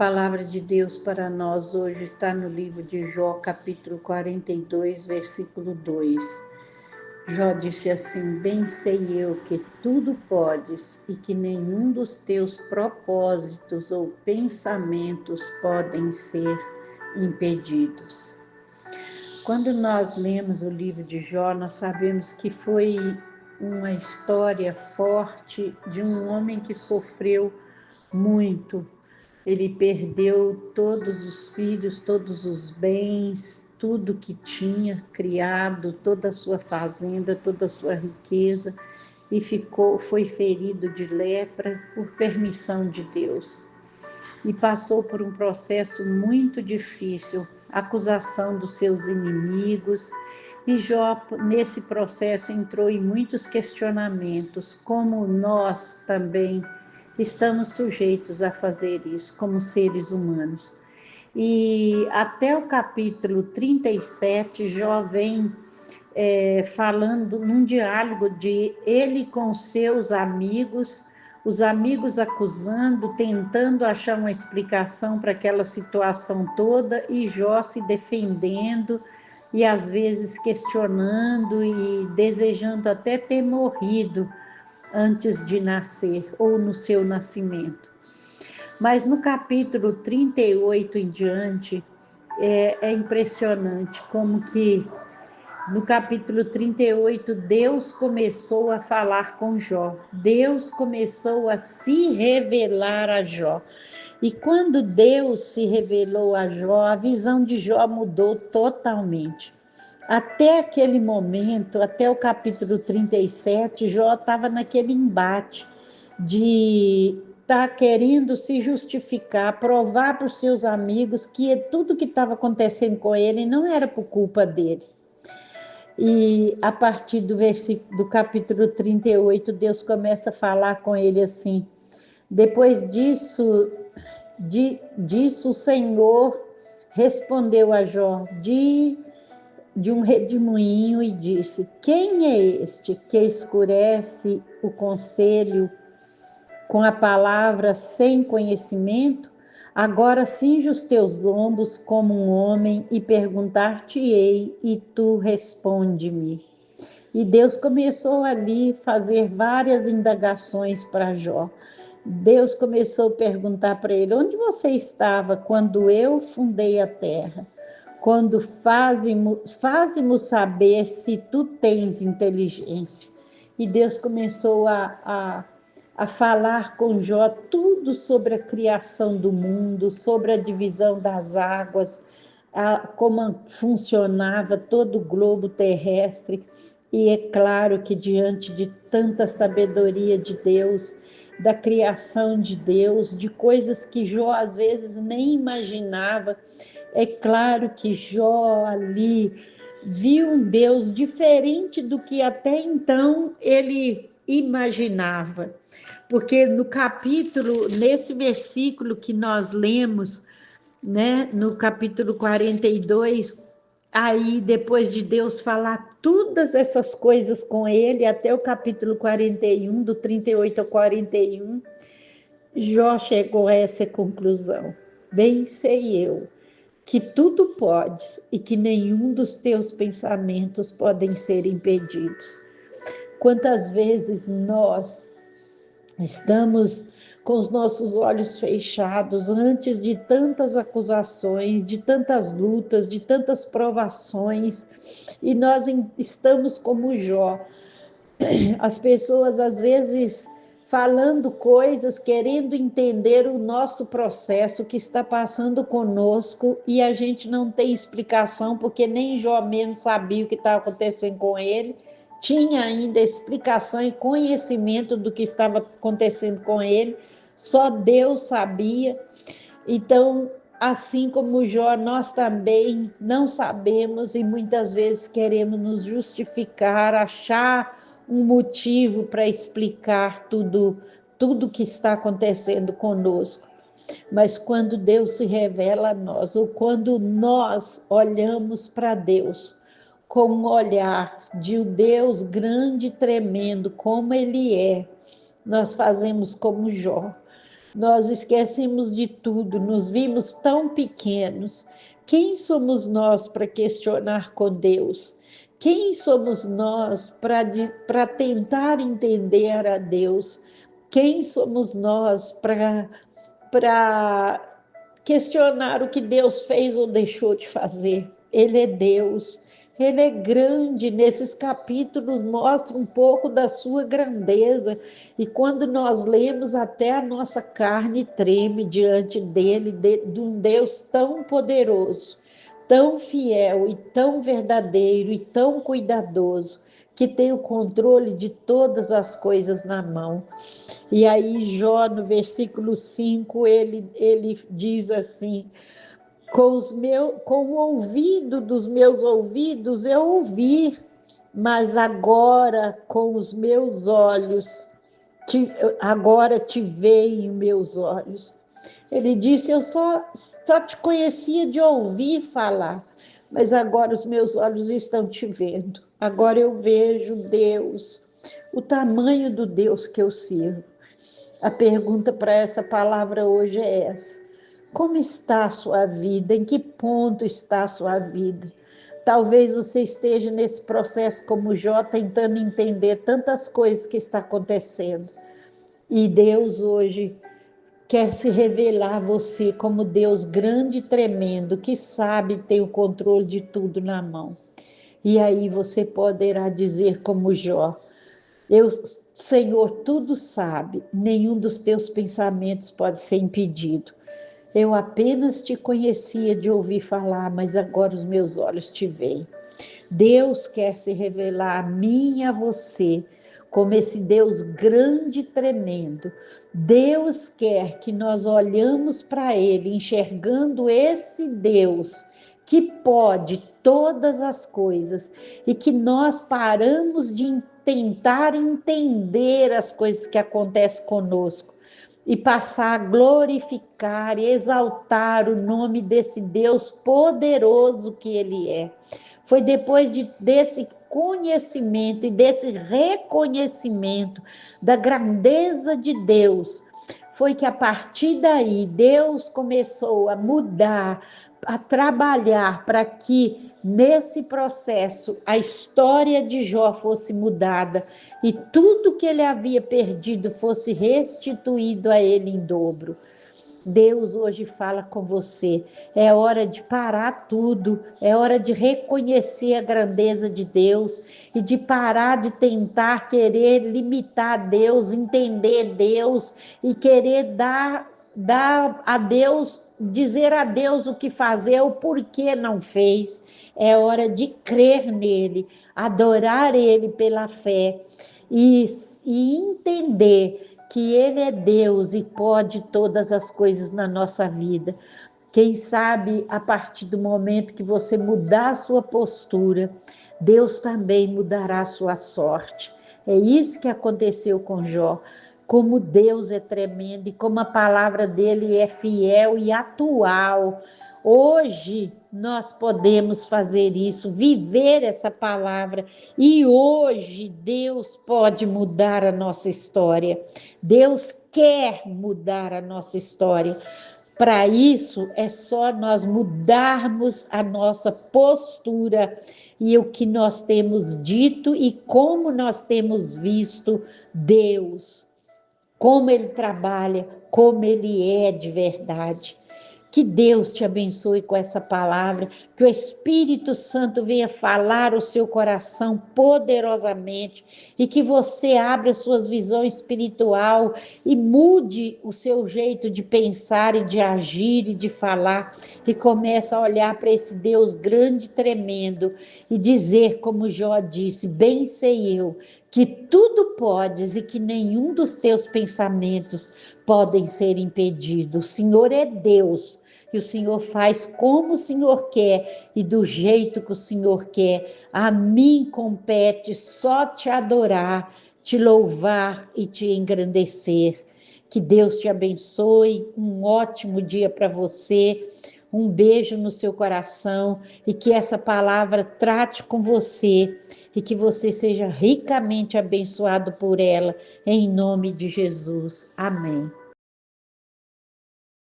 Palavra de Deus para nós hoje está no livro de Jó, capítulo 42, versículo 2. Jó disse assim: bem sei eu que tudo podes e que nenhum dos teus propósitos ou pensamentos podem ser impedidos. Quando nós lemos o livro de Jó, nós sabemos que foi uma história forte de um homem que sofreu muito. Ele perdeu todos os filhos, todos os bens, tudo que tinha criado, toda a sua fazenda, toda a sua riqueza, e foi ferido de lepra por permissão de Deus. E passou por um processo muito difícil, acusação dos seus inimigos, e Jó, nesse processo, entrou em muitos questionamentos, como nós também estamos sujeitos a fazer isso como seres humanos. E até o capítulo 37, Jó vem falando num diálogo de ele com seus amigos, os amigos acusando, tentando achar uma explicação para aquela situação toda, e Jó se defendendo e às vezes questionando e desejando até ter morrido antes de nascer ou no seu nascimento. Mas no capítulo 38 em diante, é impressionante como que no capítulo 38 Deus começou a falar com Jó, Deus começou a se revelar a Jó. E quando Deus se revelou a Jó, a visão de Jó mudou totalmente. Até aquele momento, até o capítulo 37, Jó estava naquele embate de estar querendo se justificar, provar para os seus amigos que tudo que estava acontecendo com ele não era por culpa dele. E a partir do capítulo 38, Deus começa a falar com ele assim: depois disso o Senhor respondeu a Jó de um redemoinho e disse: quem é este que escurece o conselho com a palavra sem conhecimento? Agora cinge os teus lombos como um homem e perguntar-te-ei, e tu responde-me. E Deus começou ali a fazer várias indagações para Jó. Deus começou a perguntar para ele: onde você estava quando eu fundei a terra? Quando fazemos saber se tu tens inteligência. E Deus começou a falar com Jó tudo sobre a criação do mundo, sobre a divisão das águas, como funcionava todo o globo terrestre. E é claro que diante de tanta sabedoria de Deus, da criação de Deus, de coisas que Jó às vezes nem imaginava, é claro que Jó ali viu um Deus diferente do que até então ele imaginava. Porque nesse versículo que nós lemos, né, no capítulo 42, aí depois de Deus falar todas essas coisas com ele, até o capítulo 41, do 38 ao 41, Jó chegou a essa conclusão: bem sei eu que tudo podes e que nenhum dos teus pensamentos podem ser impedidos. Quantas vezes nós estamos com os nossos olhos fechados antes de tantas acusações, de tantas lutas, de tantas provações, e nós estamos como Jó. As pessoas às vezes falando coisas, querendo entender o nosso processo que está passando conosco, e a gente não tem explicação, porque nem Jó mesmo sabia o que estava acontecendo com ele, tinha ainda explicação e conhecimento do que estava acontecendo com ele, só Deus sabia. Então, assim como Jó, nós também não sabemos e muitas vezes queremos nos justificar, achar um motivo para explicar tudo que está acontecendo conosco. Mas quando Deus se revela a nós, ou quando nós olhamos para Deus com um olhar de um Deus grande e tremendo como Ele é, nós fazemos como Jó. Nós esquecemos de tudo, nos vimos tão pequenos. Quem somos nós para questionar com Deus? Quem somos nós para tentar entender a Deus? Quem somos nós para questionar o que Deus fez ou deixou de fazer? Ele é Deus. Ele é grande, nesses capítulos mostra um pouco da sua grandeza, e quando nós lemos, até a nossa carne treme diante dele, de um Deus tão poderoso, tão fiel e tão verdadeiro e tão cuidadoso, que tem o controle de todas as coisas na mão. E aí Jó, no versículo 5, ele diz assim: com o ouvido dos meus ouvidos eu ouvi, mas agora com os meus olhos, agora te veem meus olhos. Ele disse: eu só te conhecia de ouvir falar, mas agora os meus olhos estão te vendo. Agora eu vejo Deus, o tamanho do Deus que eu sirvo. A pergunta para essa palavra hoje é essa: como está a sua vida? Em que ponto está a sua vida? Talvez você esteja nesse processo como Jó, tentando entender tantas coisas que está acontecendo. E Deus hoje quer se revelar a você como Deus grande e tremendo, que sabe ter o controle de tudo na mão. E aí você poderá dizer como Jó: Senhor, tudo sabe, nenhum dos teus pensamentos pode ser impedido. Eu apenas te conhecia de ouvir falar, mas agora os meus olhos te veem. Deus quer se revelar a mim e a você como esse Deus grande e tremendo. Deus quer que nós olhamos para Ele, enxergando esse Deus que pode todas as coisas, e que nós paramos de tentar entender as coisas que acontecem conosco e passar a glorificar e exaltar o nome desse Deus poderoso que Ele é. Foi depois desse conhecimento e desse reconhecimento da grandeza de Deus, foi que a partir daí Deus começou a mudar, a trabalhar para que nesse processo a história de Jó fosse mudada e tudo que ele havia perdido fosse restituído a ele em dobro. Deus hoje fala com você: é hora de parar tudo, é hora de reconhecer a grandeza de Deus e de parar de tentar querer limitar Deus, entender Deus e querer dar a Deus, dizer a Deus o que fazer, o porquê não fez. É hora de crer nele, adorar ele pela fé e entender que Ele é Deus e pode todas as coisas na nossa vida. Quem sabe, a partir do momento que você mudar a sua postura, Deus também mudará a sua sorte. É isso que aconteceu com Jó. Como Deus é tremendo e como a palavra dele é fiel e atual. Hoje nós podemos fazer isso, viver essa palavra, e hoje Deus pode mudar a nossa história. Deus quer mudar a nossa história. Para isso é só nós mudarmos a nossa postura e o que nós temos dito e como nós temos visto Deus, como Ele trabalha, como Ele é de verdade. Que Deus te abençoe com essa palavra, que o Espírito Santo venha falar o seu coração poderosamente e que você abra suas visões espiritual e mude o seu jeito de pensar e de agir e de falar, e comece a olhar para esse Deus grande e tremendo e dizer, como Jó disse: bem sei eu que tudo podes e que nenhum dos teus pensamentos podem ser impedidos. O Senhor é Deus e o Senhor faz como o Senhor quer e do jeito que o Senhor quer. A mim compete só te adorar, te louvar e te engrandecer. Que Deus te abençoe, um ótimo dia para você, um beijo no seu coração e que essa palavra trate com você e que você seja ricamente abençoado por ela, em nome de Jesus. Amém.